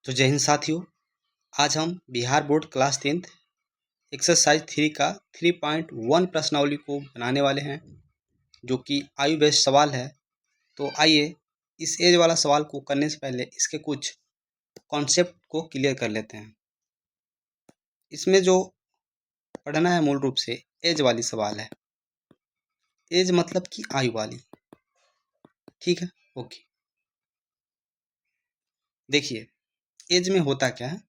तो जय हिंद साथियों, आज हम Bihar board class 10th exercise 3 का 3.1 प्रश्नावली को बनाने वाले हैं, जो कि आयु बेस्ड सवाल है। तो आइए इस एज वाला सवाल को करने से पहले इसके कुछ कॉन्सेप्ट को क्लियर कर लेते हैं। इसमें जो पढ़ना है मूल रूप से एज वाली सवाल है। एज मतलब कि आयु वाली, ठीक है। ओके, देखिए एज में होता क्या है।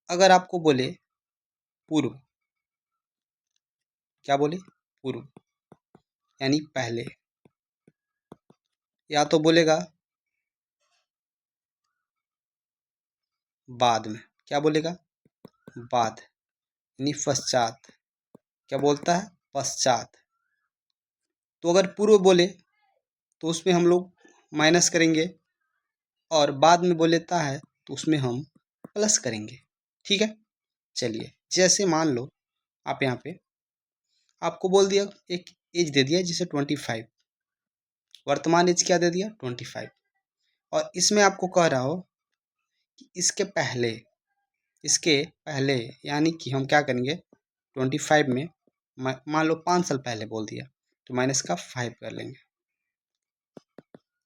अगर आपको बोले पूर्व, क्या बोले पूर्व यानी पहले, या तो बोलेगा बाद में, क्या बोलेगा बाद यानी पश्चात, क्या बोलता है पश्चात। तो अगर पूर्व बोले तो उसमें हम लोग माइनस करेंगे, और बाद में बोलेता है तो उसमें हम प्लस करेंगे, ठीक है। चलिए, जैसे मान लो आप यहाँ पे आपको बोल दिया, एक एज दे दिया जिसे 25, वर्तमान एज क्या दे दिया 25, और इसमें आपको कह रहा हो कि इसके पहले यानी कि हम क्या करेंगे 25 में मान लो 5 साल पहले बोल दिया तो माइनस का 5 कर लेंगे,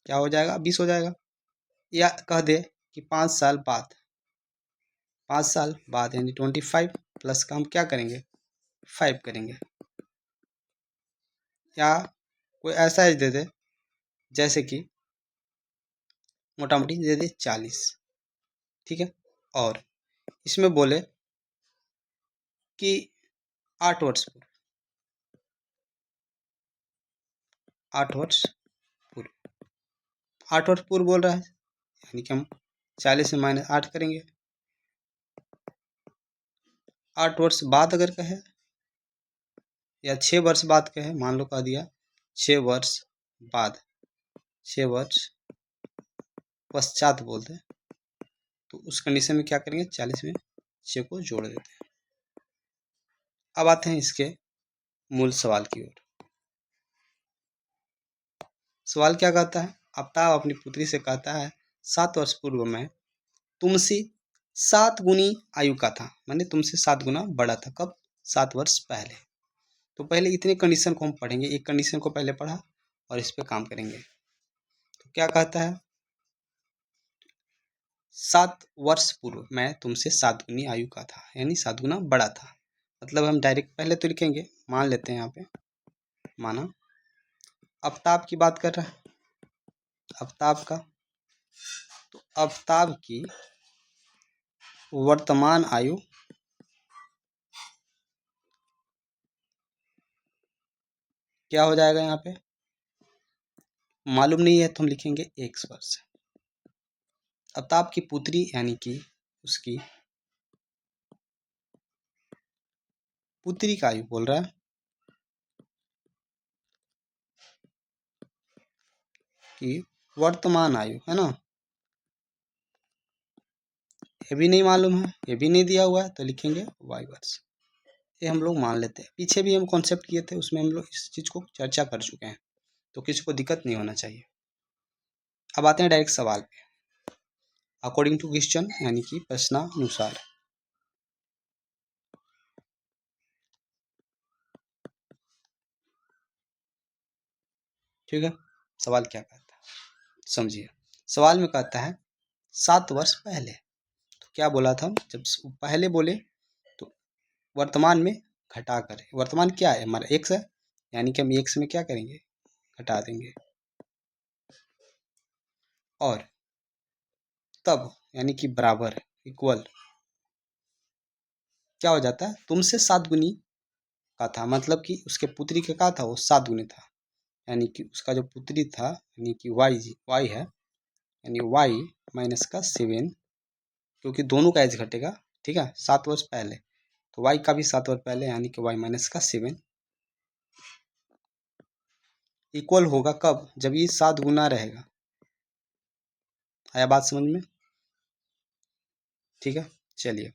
क्या हो जाएगा 20 हो जाएगा। या कह दे कि 5 साल बाद, 5 साल बाद यानी 25 प्लस का हम क्या करेंगे 5 करेंगे। या कोई ऐसा एज दे दे जैसे कि मोटा मोटी दे दे 40, ठीक है। और इसमें बोले कि 8 वर्ष पूर्व, 8 वर्ष पूर्व, 8 वर्ष पूर्व बोल रहा है यानी कि हम 40 में माइनस 8 करेंगे। 8 वर्ष बाद अगर कहे या 6 वर्ष बाद कहे, मान लो कह दिया 6 वर्ष बाद, 6 वर्ष पश्चात बोलते हैं, तो उस कंडीशन में क्या करेंगे 40 में 6 को जोड़ देते हैं। अब आते हैं इसके मूल सवाल की ओर। सवाल क्या कहता है, आफ्ताब अपनी पुत्री से कहता है 7 वर्ष पूर्व में तुमसे 7 गुनी आयु का था, माने तुमसे 7 गुना बड़ा था। कब 7 वर्ष पहले। तो पहले इतने कंडीशन को हम पढ़ेंगे, एक कंडीशन को पहले पढ़ा और इस पे काम करेंगे। तो क्या कहता है 7 वर्ष पूर्व मैं तुमसे 7 गुनी आयु का था, यानी 7 गुना बड़ा था। मतलब हम डायरेक्ट पहले तो लिखेंगे, मान लेते हैं यहाँ पे, माना आफ्ताब की बात कर रहा है, आफ्ताब का, तो आफ्ताब की वर्तमान आयु क्या हो जाएगा, यहाँ पे मालूम नहीं है तो हम लिखेंगे x वर्ष। आफ्ताब की पुत्री यानी कि उसकी पुत्री का आयु बोल रहा है कि वर्तमान आयु है ना, ये भी नहीं मालूम है, ये भी नहीं दिया हुआ है, तो लिखेंगे y वर्ष। ये हम लोग मान लेते हैं, पीछे भी हम कॉन्सेप्ट किए थे उसमें हम लोग इस चीज़ को चर्चा कर चुके हैं, तो किसी को दिक्कत नहीं होना चाहिए। अब आते हैं डायरेक्ट सवाल पे, अकॉर्डिंग टू क्वेश्चन यानी कि प्रश्नानुसार। ठीक है, सवाल क्या कहता है समझिए। सवाल में कहता है 7 वर्ष पहले, तो क्या बोला था, जब पहले बोले तो वर्तमान में घटा कर, वर्तमान क्या है हमारा x है, यानी कि हम x में क्या करेंगे घटा देंगे, और तब यानी कि बराबर इक्वल क्या हो जाता है तुमसे 7 गुनी का था, मतलब कि उसके पुत्री का क्या था वो 7 गुनी था, यानी कि उसका जो पुत्री था यानी कि y है, यानी y माइनस का 7, क्योंकि दोनों का एज घटेगा, ठीक है 7 वर्ष पहले, तो y का भी 7 वर्ष पहले यानी कि y माइनस का 7 इक्वल होगा कब, जब ये 7 गुना रहेगा। आया बात समझ में, ठीक है। चलिए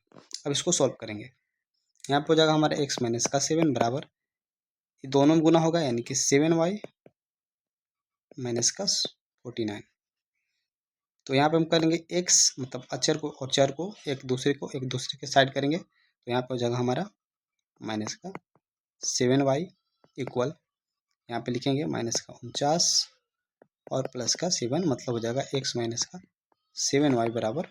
अब इसको सॉल्व करेंगे। यहाँ पे हो जाएगा हमारा x माइनस का 7 बराबर, ये दोनों में गुना होगा यानी कि 7y माइनस का 49, तो यहाँ पे हम करेंगे x मतलब अचर को और चर को एक दूसरे के साइड करेंगे, तो यहाँ पे हो जाएगा हमारा माइनस का 7y इक्वल, यहाँ पे लिखेंगे माइनस का 49 और प्लस का 7, मतलब हो जाएगा x माइनस का 7y बराबर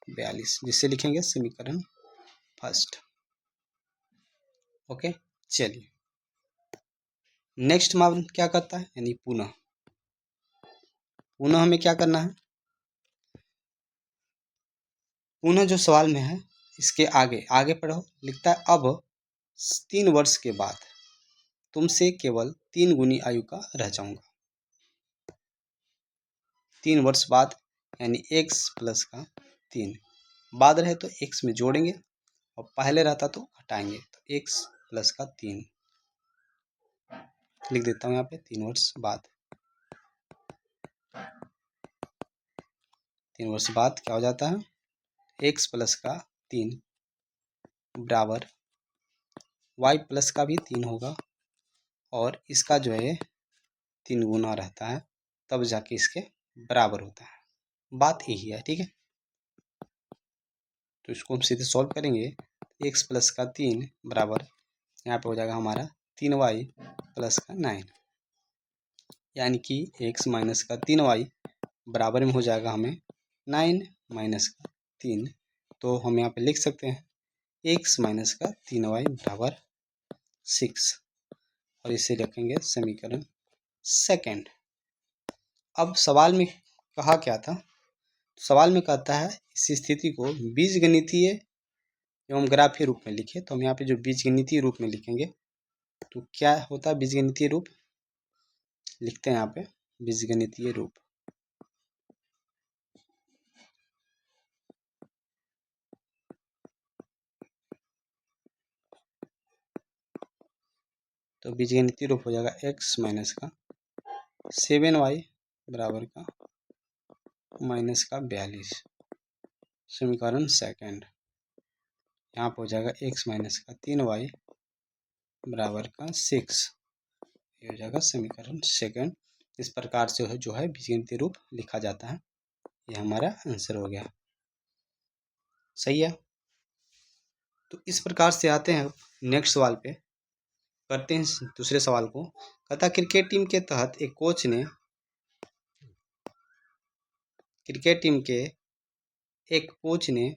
42, जिससे लिखेंगे समीकरण फर्स्ट। ओके, चलिए नेक्स्ट मान क्या करता है, यानी पुनः हमें क्या करना है, पुनः जो सवाल में है इसके आगे आगे पढ़ो, लिखता है अब 3 वर्ष के बाद तुमसे केवल 3 गुनी आयु का रह जाऊंगा। 3 वर्ष बाद यानी x प्लस का 3, बाद रहे तो x में जोड़ेंगे और पहले रहता तो घटाएंगे, तो x प्लस का 3 लिख देता हूँ यहाँ पे। 3 वर्ष बाद, 3 वर्ष बाद क्या हो जाता है, x प्लस का 3 बराबर y प्लस का भी 3 होगा और इसका जो है 3 गुना रहता है, तब जाके इसके बराबर होता है। बात यही है, ठीक है। तो इसको हम सीधे सॉल्व करेंगे, x प्लस का 3 बराबर यहाँ पे हो जाएगा हमारा 3y प्लस का 9, यानी कि x माइनस का 3y बराबर में हो जाएगा हमें 9 माइनस का 3, तो हम यहाँ पे लिख सकते हैं x माइनस का 3y बराबर 6, और इसे रखेंगे समीकरण सेकंड। अब सवाल में कहा क्या था, सवाल में कहता है इस स्थिति को बीजगणितीय एवं ग्राफीय रूप में लिखे, तो हम यहाँ पे जो बीजगणितीय रूप में लिखेंगे तो क्या होता है, बीजगणितीय रूप लिखते हैं यहाँ पे, बीजगणितीय रूप। तो बीजगणितीय रूप हो जाएगा x माइनस का 7y बराबर का माइनस का 42, समीकरण सेकंड। यहाँ पर हो जाएगा x माइनस का 3y बराबर का 6, ये हो जाएगा समीकरण सेकंड। इस प्रकार से जो है बीजगणितीय रूप लिखा जाता है। ये हमारा आंसर हो गया, सही है। तो इस प्रकार से आते हैं नेक्स्ट सवाल पे, करते हैं दूसरे सवाल को। कहता क्रिकेट टीम के तहत एक कोच ने एक कोच ने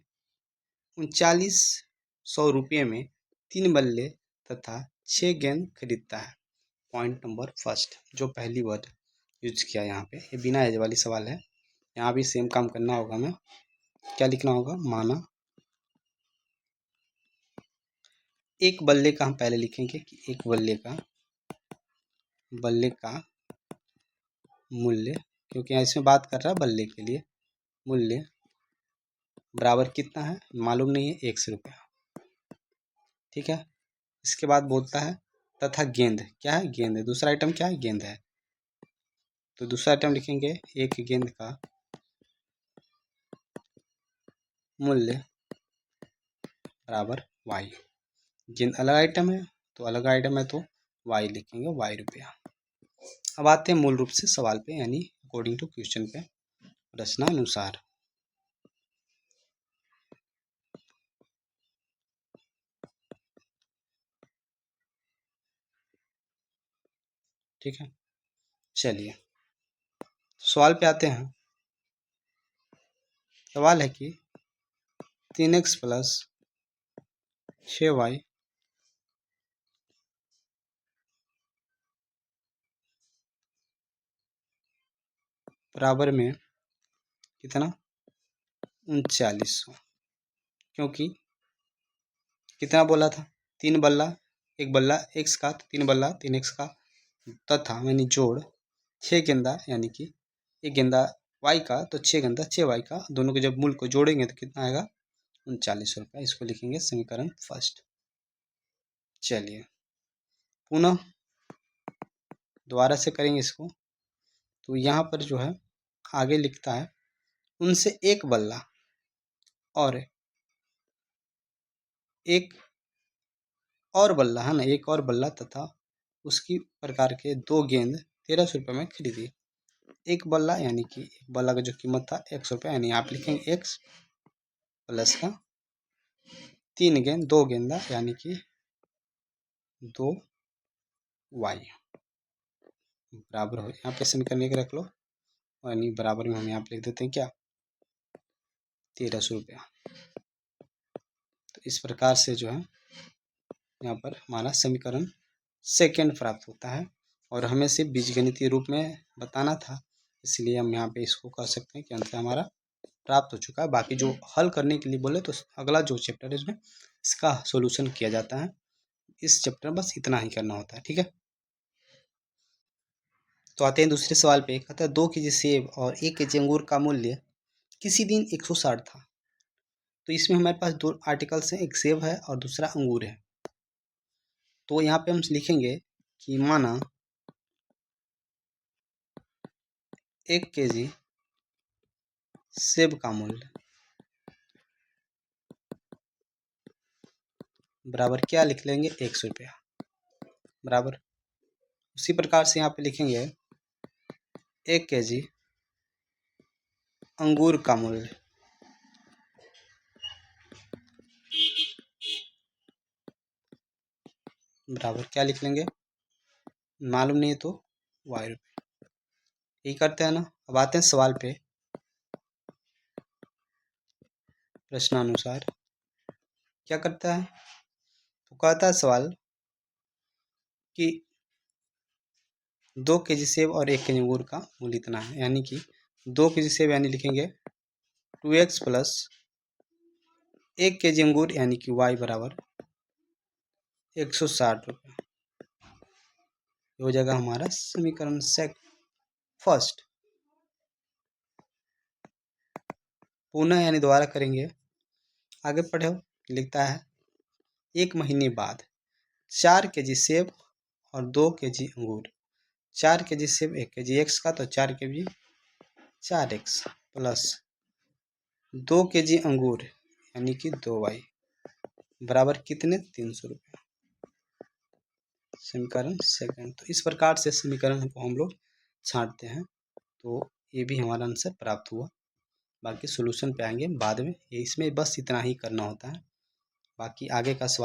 3900 रुपये में 3 बल्ले तथा 6 गेंद खरीदता है। पॉइंट नंबर फर्स्ट, जो पहली वर्ड यूज किया यहाँ पे, ये बिना एज वाली सवाल है। यहाँ भी सेम काम करना होगा, हमें क्या लिखना होगा, माना एक बल्ले का, हम पहले लिखेंगे कि एक बल्ले का मूल्य, क्योंकि यहाँ इसमें बात कर रहा है बल्ले के लिए, मूल्य बराबर कितना है मालूम नहीं है, 100 रुपया, ठीक है। इसके बाद बोलता है तथा गेंद, क्या है, गेंद है, दूसरा आइटम क्या है, गेंद है। तो दूसरा आइटम लिखेंगे एक गेंद का मूल्य बराबर y, गेंद अलग आइटम है तो अलग आइटम है तो y लिखेंगे, y रुपया। अब आते हैं मूल रूप से सवाल पे, यानी अकॉर्डिंग टू क्वेश्चन पे, रचना अनुसार। ठीक है, चलिए सवाल पे आते हैं। सवाल है कि 3x प्लस 6y बराबर में कितना, 3900, क्योंकि कितना बोला था, 3 बल्ला, एक बल्ला x का, तो 3 बल्ला 3x का, तथा यानी जोड़ 6 गेंदा, यानी कि एक गेंदा y का तो 6 गेंदा 6y का, दोनों के जब मूल को जोड़ेंगे तो कितना आएगा, 3900 रुपया। इसको लिखेंगे समीकरण फर्स्ट। चलिए पुनः दोबारा से करेंगे इसको, तो यहाँ पर जो है आगे लिखता है उनसे एक बल्ला और एक और बल्ला है ना, एक और बल्ला तथा उसकी प्रकार के 2 गेंद 1300 रुपये में खरीदी। एक बल्ला यानी कि एक बल्ला का जो कीमत था 100 रुपये, यानी आप लिखेंगे x प्लस का 3 गेंद 2 गेंदा यानी कि 2 y बराबर हो, यहाँ पे समीकरण एक रख लो, यानी बराबर में हम यहाँ पे लिख देते हैं क्या 1300 रुपया। तो इस प्रकार से जो है यहाँ पर हमारा समीकरण सेकंड प्राप्त होता है, और हमें सिर्फ बीजगणितीय रूप में बताना था, इसलिए हम यहाँ पे इसको कह सकते हैं कि अंत हमारा प्राप्त हो चुका है। बाकी जो हल करने के लिए बोले तो अगला जो चैप्टर है उसमें इसका सॉल्यूशन किया जाता है। इस चैप्टर में बस इतना ही करना होता है, ठीक है। तो आते हैं दूसरे सवाल पे। कहता है 2 केजी सेब और 1 केजी अंगूर का मूल्य किसी दिन 160 था। तो इसमें हमारे पास दो आर्टिकल्स हैं, एक सेब है और दूसरा अंगूर है। तो यहाँ पे हम लिखेंगे कि माना 1 केजी सेब का मूल्य बराबर क्या लिख लेंगे 100 रुपया बराबर। उसी प्रकार से यहाँ पे लिखेंगे 1 केजी अंगूर का मूल्य बराबर क्या लिख लेंगे, मालूम नहीं है तो y रुपये। यही करते हैं ना। अब आते हैं सवाल पे। प्रश्नानुसार क्या करता है, तो कहता है सवाल कि 2 केजी सेब और 1 केजी अंगूर का मूल्य इतना है, यानी कि 2 केजी सेब यानी लिखेंगे 2x प्लस 1 केजी अंगूर यानी कि y बराबर 160 रुपये। हो जाएगा हमारा समीकरण फर्स्ट। पुनः यानी दोबारा करेंगे, आगे पढ़ो। लिखता है 1 महीने बाद 4 केजी सेब और 2 केजी अंगूर। 4 केजी सेब 1 केजी x का, तो 4 केजी 4x प्लस 2 केजी अंगूर यानी कि 2y बराबर कितने 300 रुपये। समीकरण सेकंड। तो इस प्रकार से समीकरण को हम लोग छांटते हैं, तो ये भी हमारा आंसर प्राप्त हुआ। बाकी सॉल्यूशन पे आएंगे बाद में, इसमें बस इतना ही करना होता है। बाकी आगे का सवाल